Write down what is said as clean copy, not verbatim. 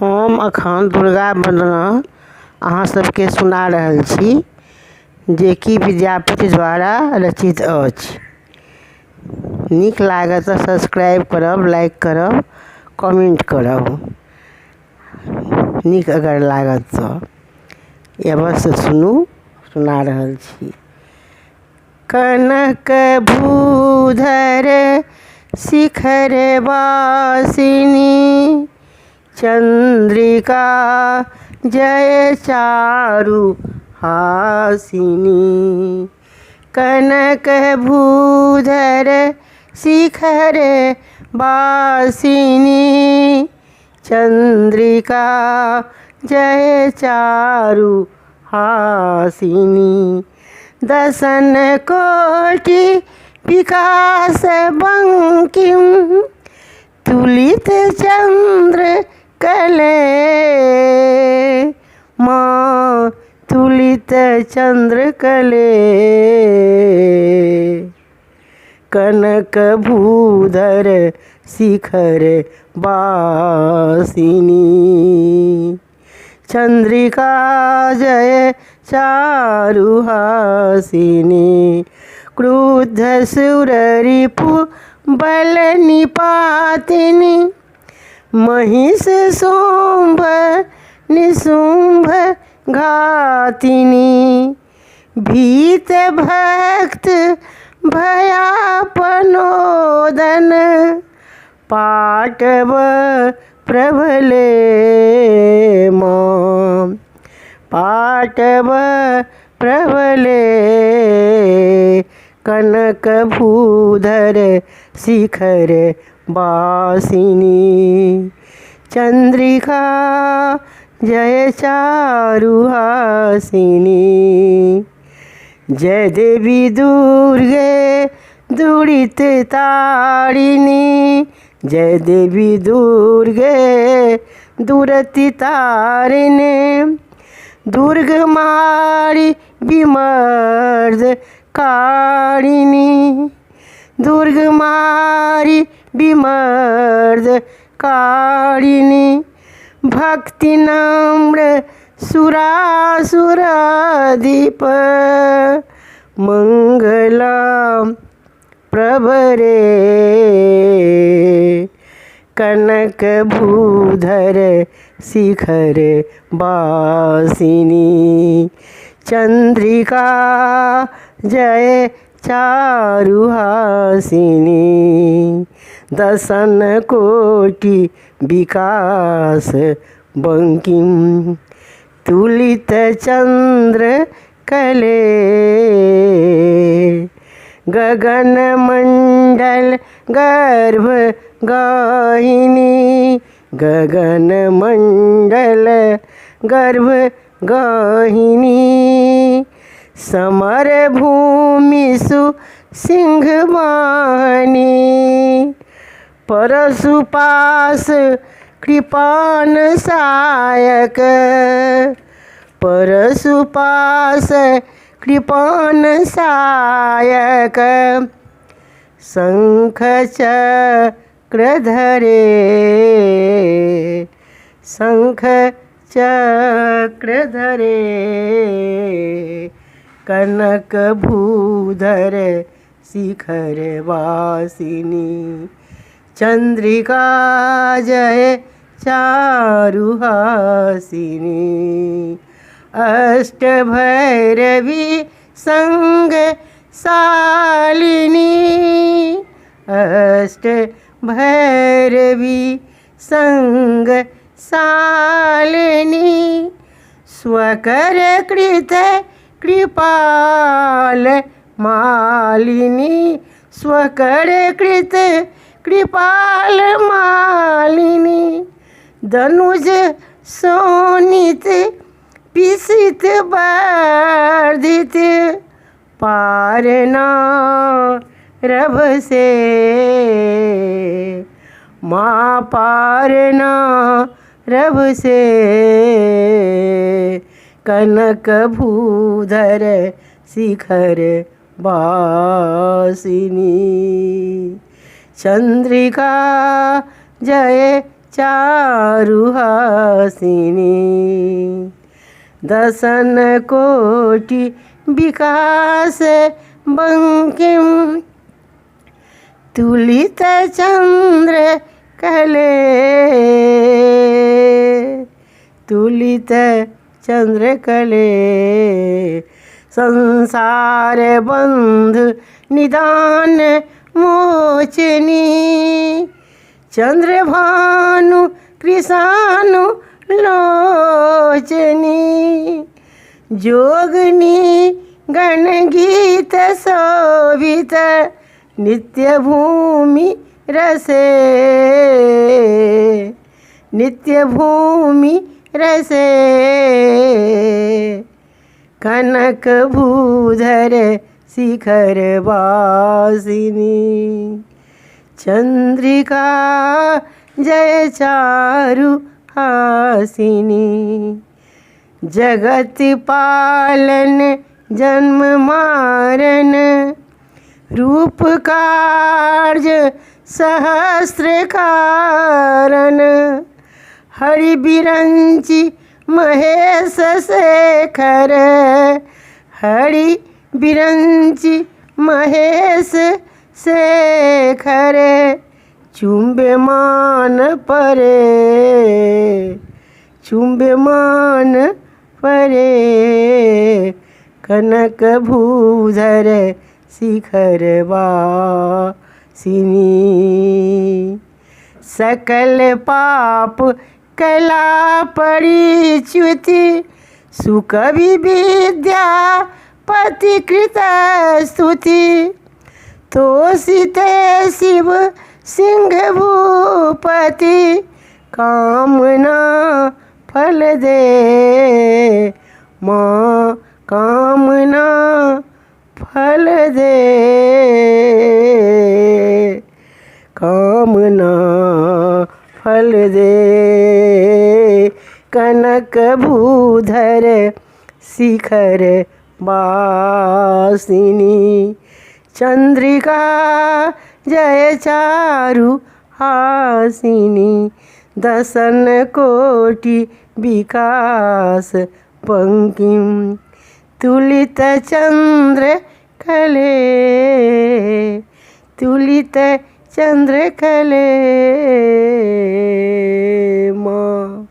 हम अखन दुर्गा वंदना अहाँ सबके सुना रहल छी, जे कि विद्यापति द्वारा रचित अछि। नीक लागत तऽ सब्सक्राइब करब, लाइक करब, कमेंट करब। नीक अगर लागत तऽ अवश्य सुनू। सुना रहल छी। कनक भूधर शिखर वासिनी, चंद्रिका जय चारु हासिनी। कनक भूधर शिखर वासिनी, चंद्रिका जय चारु हासिनी। दसन कोटि विकास बंकिम, तुलित चंद्र कले माँ, तुलित चंद्र कले। कनक भूधर शिखर वासिनी, चंद्रिका जय चारु हासिनी। क्रुद्ध सुर रिपु बल निपातिनी, महिष शुंभ निशुंभ घातिनी। भीत भक्त भयापनोदन, पाटव प्रबले मां, पाटव प्रबले। कनक भूधर शिखर वासिनी, चंद्रिका जय चारु हासिनी। जय देवी दुर्गे दुरित तारिणी, जय देवी दुर्गे दुरति तारिणी। दुर्ग मारी विमर्द कारिणी, दुर्ग मारी विमर्द कारिणी। भक्ति नम्र सुरासुराधिप, मंगला प्रभरे। कनक भूधर शिखर वासिनी, चंद्रिका जय चारु हासिनी। दसन कोटि विकास बंकिम, तुलित चंद्र कले। गगन मंडल गर्भ गाहिनी, गगन मंडल गर्भ गाहिनी। समर भूमि सु सिंह वाहिनी, परशुपास कृपान सायक, परशुपास कृपान सायक। शंख चक्र धरे, शंख चक्र धरे। कनक भूधर शिखर वासिनी, चंद्रिका जय चारु हासिनी। अष्ट भैरवी संग सालिनी, अष्ट भैरवी संग सालिनी। स्वकर कृत कृपाल मालिनी, स्वकर कृत कृपाल मालिनी। धनुज सोनित पिसित वर्धित, पारना रभ से माँ, पारना रभ से। कनक भूधर शिखर वासिनी, चंद्रिका जय चारु हासिनी दशन कोटि विकास बंकिम तुलित चंद्र कले तुलित चंद्र कले संसार बंध निदान मोचनी चंद्रभानु कृषानु लोचनी जोगनी गणगीत शोभित नित्य भूमि रसे नित्य भूमि रसे कनक भूधर शिखर वासिनी चंद्रिका जय चारु हासिनी जगत पालन जन्म मारन रूप कार्य सहस्र कारण हरि बिरंची महेश शेखर हरि बिरंची महेश शेखर चुंबे मान परे चुंबे मान परे कनक भूधर शिखर वासिनी सकल पाप कला परिच्युति सुख विद्या पति कृत स्तुति तोषिते शिव सिंह भूपति कामना फल दे माँ कामना फल दे कामना फल दे कनक भूधर शिखर वासिनी चंद्रिका जय चारु हासिनी दशन कोटि विकास पंकिम तुलित चंद्र कले तुलित चंद्र कले माँ।